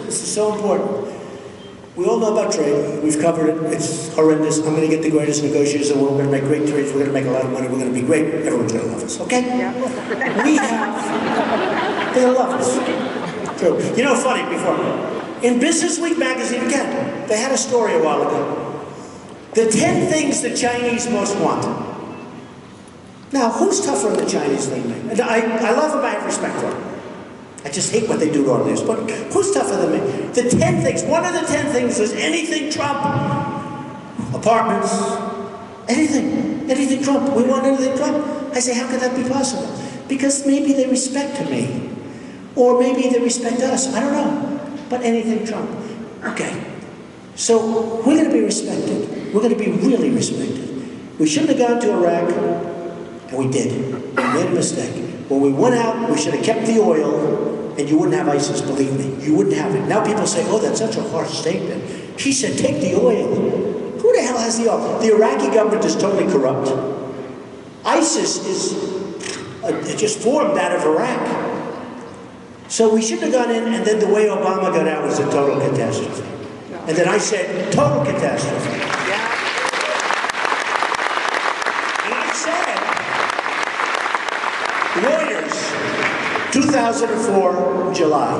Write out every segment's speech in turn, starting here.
This is so important. We all know about trade. We've covered it. It's horrendous. I'm going to get the greatest negotiators in the world. We're going to make great trades. We're going to make a lot of money. We're going to be great. Everyone's going to love us, okay? Yeah. They're going to love us. True. You know, funny, before, in Business Week magazine, again, they had a story a while ago. The 10 things the Chinese most want. Now, who's tougher than the Chinese than me? And I love them, I have respect for them. I just hate what they do to our leaders. But who's tougher than me? The 10 things, one of the 10 things is anything Trump. Apartments, anything Trump. We want anything Trump. I say, how could that be possible? Because maybe they respect me. Or maybe they respect us. I don't know. But anything Trump. Okay. So we're going to be respected. We're going to be really respected. We shouldn't have gone to Iraq, and we did. We made a mistake. When we went out, we should have kept the oil, and you wouldn't have ISIS, believe me. You wouldn't have it. Now people say, oh, that's such a harsh statement. He said, take the oil. Who the hell has the oil? The Iraqi government is totally corrupt. ISIS is just formed out of Iraq. So we shouldn't have gone in, and then the way Obama got out was a total catastrophe. And then I said, total catastrophe. And I said, Reuters, 2004, July.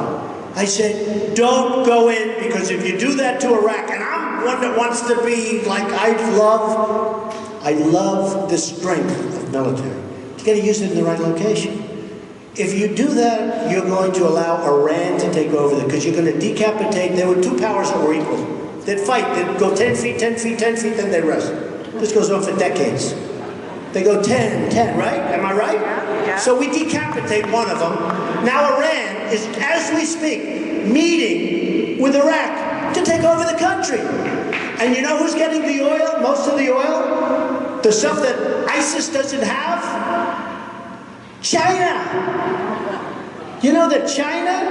I said, don't go in, because if you do that to Iraq, and I'm one that wants to be like, I love the strength of military. You got to use it in the right location. If you do that, you're going to allow Iran to take over there, because you're going to decapitate. There were two powers that were equal. They'd fight, they'd go 10 feet, 10 feet, 10 feet, then they'd rest. This goes on for decades. They go 10, 10, right? Am I right? Yeah. So we decapitate one of them. Now Iran is, as we speak, meeting with Iraq to take over the country. And you know who's getting the oil, most of the oil? The stuff that ISIS doesn't have? China. You know that China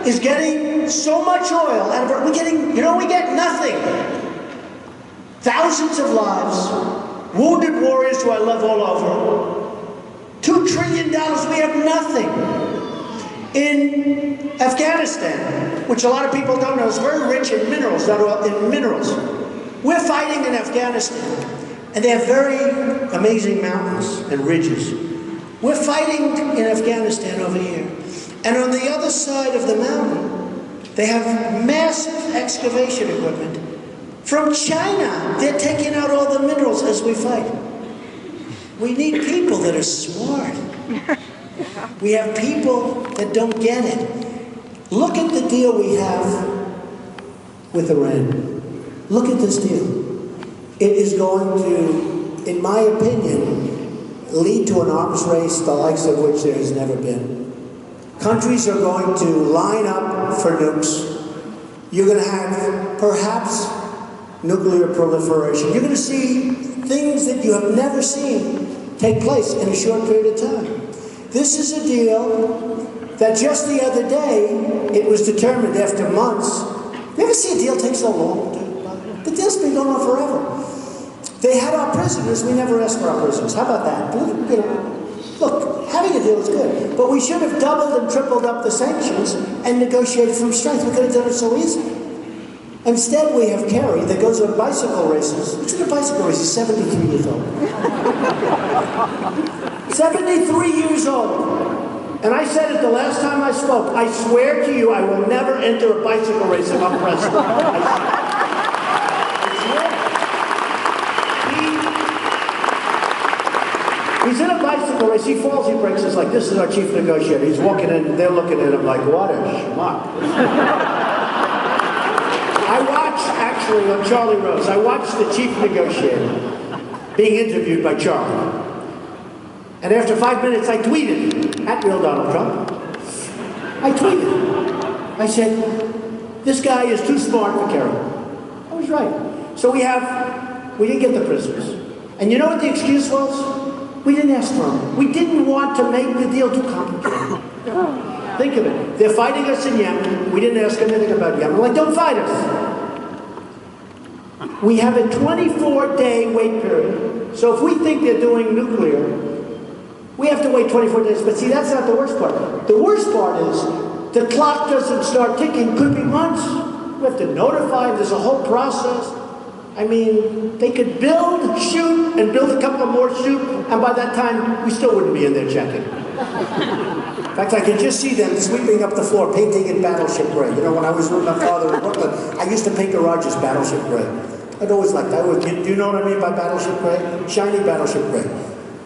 is getting so much oil out of it. We're getting, you know, we get nothing. Thousands of lives, wounded warriors who I love all over. $2 trillion, we have nothing. In Afghanistan, which a lot of people don't know, is very rich in minerals, not oil, in minerals. We're fighting in Afghanistan, and they have very amazing mountains and ridges. We're fighting in Afghanistan over here. And on the other side of the mountain, they have massive excavation equipment. From China, they're taking out all the minerals as we fight. We need people that are smart. We have people that don't get it. Look at the deal we have with Iran. Look at this deal. It is going to, in my opinion, lead to an arms race the likes of which there has never been. Countries are going to line up for nukes. You're going to have, perhaps, nuclear proliferation. You're going to see things that you have never seen take place in a short period of time. This is a deal that just the other day, it was determined after months. You ever see a deal take so long? The deal's been going on forever. They had our prisoners, we never asked for our prisoners. How about that? You know, look, having a deal is good, but we should have doubled and tripled up the sanctions and negotiated from strength. We could have done it so easy. Instead, we have Kerry that goes on bicycle races. Which is a bicycle race? He's 73 years old. 73 years old. And I said it the last time I spoke, I swear to you, I will never enter a bicycle race if I'm president. He's in a bicycle race, he falls, he breaks his leg. This is our chief negotiator. He's walking in, they're looking at him like, what a schmuck. I watched, actually, on Charlie Rose, I watched the chief negotiator being interviewed by Charlie. And after 5 minutes, I tweeted, at real Donald Trump. I tweeted. I said, this guy is too smart for Kerry. I was right. So we didn't get the prisoners. And you know what the excuse was? We didn't ask for them. We didn't want to make the deal too complicated. Think of it. They're fighting us in Yemen. We didn't ask them anything about Yemen. We're like, don't fight us. We have a 24-day wait period. So if we think they're doing nuclear, we have to wait 24 days. But see, that's not the worst part. The worst part is the clock doesn't start ticking, could be months. We have to notify them, there's a whole process. I mean, they could build, shoot, and build a couple more, shoot, and by that time, we still wouldn't be in there checking. In fact, I can just see them sweeping up the floor, painting in Battleship Gray. You know, when I was with my father in Brooklyn, I used to paint garages Battleship Gray. I'd always liked that. Do you know what I mean by Battleship Gray? Shiny Battleship Gray.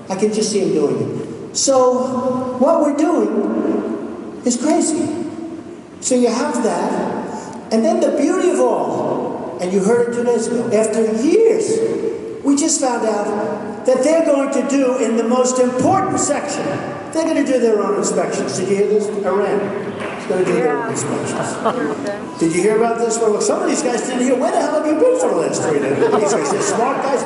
I can just see him doing it. So, what we're doing is crazy. So you have that, and then the beauty of all, and you heard it 2 days ago, after years, we just found out that they're going to do, in the most important section, they're going to do their own inspections. Did you hear this? Iran is going to do their own inspections. Did you hear about this? Well, look, some of these guys didn't hear. Where the hell have you been for the last 3 days? These guys, they're smart guys.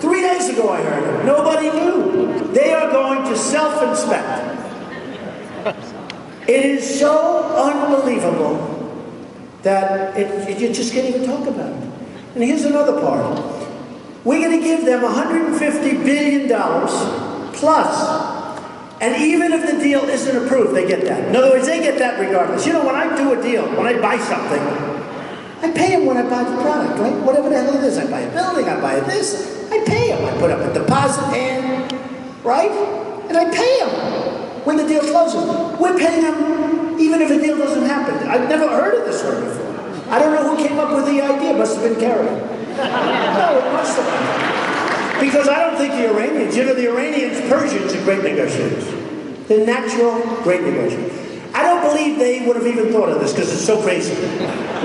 3 days ago I heard it. Nobody knew. They are going to self-inspect. It is so unbelievable that you just can't even talk about it. And here's another part. We're going to give them $150 billion plus, and even if the deal isn't approved, they get that. In other words, they get that regardless. You know, when I do a deal, when I buy something, I pay them when I buy the product, right? Whatever the hell it is. I buy a building, I buy this, I pay them. I put up a deposit in, right? And I pay them when the deal closes. We're paying them even if a deal doesn't happen. I've never heard of this word before. I don't know who came up with the idea. Must have been Kerry. No, it must have been. Because I don't think the Iranians, you know, the Iranians, Persians are great negotiators. They're natural, great negotiators. I don't believe they would have even thought of this because it's so crazy.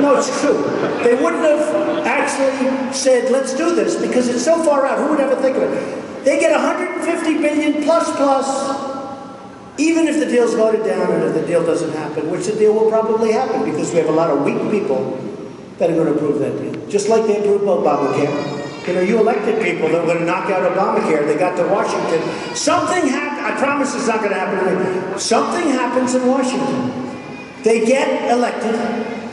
No, it's true. They wouldn't have actually said, let's do this, because it's so far out. Who would ever think of it? They get $150 billion plus, even if the deal's voted down and if the deal doesn't happen, which the deal will probably happen because we have a lot of weak people that are going to approve that deal. Just like they approved Obamacare. You know, you elected people that were going to knock out Obamacare. They got to Washington. Something happened. I promise it's not going to happen to me. Something happens in Washington. They get elected.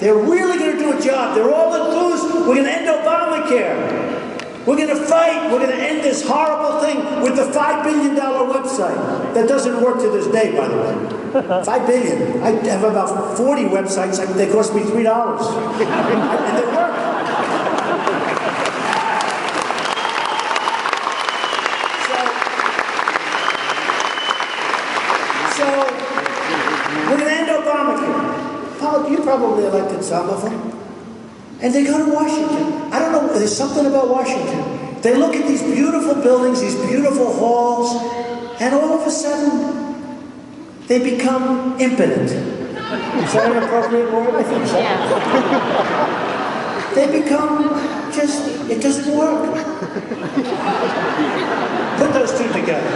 They're really going to do a job. They're all enthused. We're going to end Obamacare. We're going to fight. We're going to end this horrible thing with the $5 billion website that doesn't work to this day, by the way. $5 billion. I have about 40 websites. They cost me $3. And they work. So we're going to end Obamacare. You probably elected some of them. And they go to Washington. I don't know, there's something about Washington. They look at these beautiful buildings, these beautiful halls, and all of a sudden, they become impotent. Is that an appropriate word? I think so. Yeah. They become just, it doesn't work. Put those two together.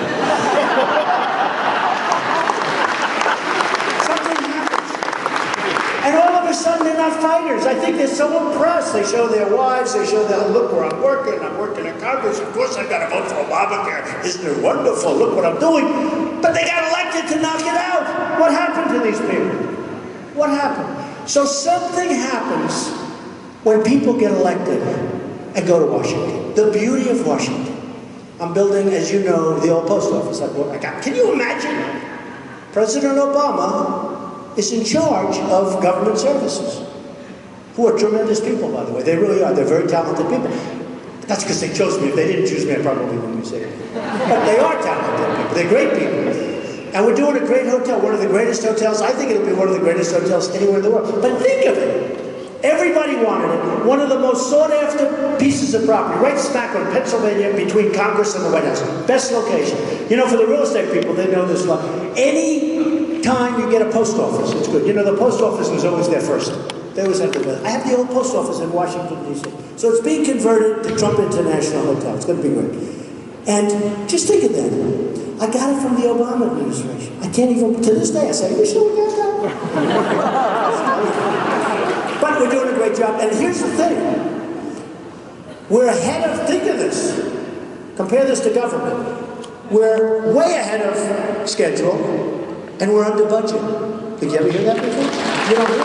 And all of a sudden, they're not fighters. I think they're so impressed. They show their wives. They show their, look where I'm working. I'm working in Congress. Of course, I've got to vote for Obamacare. Isn't it wonderful? Look what I'm doing. But they got elected to knock it out. What happened to these people? What happened? So something happens when people get elected and go to Washington. The beauty of Washington. I'm building, as you know, the old post office. Can you imagine? President Obama is in charge of government services, who are tremendous people, by the way. They really are. They're very talented people. That's because they chose me. If they didn't choose me, I probably wouldn't say it. But they are talented people. They're great people. And we're doing a great hotel, one of the greatest hotels. I think it'll be one of the greatest hotels anywhere in the world. But think of it. Everybody wanted it. One of the most sought-after pieces of property, right smack on Pennsylvania, between Congress and the White House. Best location. You know, for the real estate people, they know this law. Any time you get a post office, it's good. You know, the post office was always there first. They always had the best. I have the old post office in Washington, D.C. So it's being converted to Trump International Hotel. It's going to be great. And just think of that. I got it from the Obama administration. I can't even, to this day, I say, are you sure we got that? But we're doing a great job. And here's the thing. We're ahead of, think of this. Compare this to government. We're way ahead of schedule. And we're under budget. Did you ever hear that before? You don't hear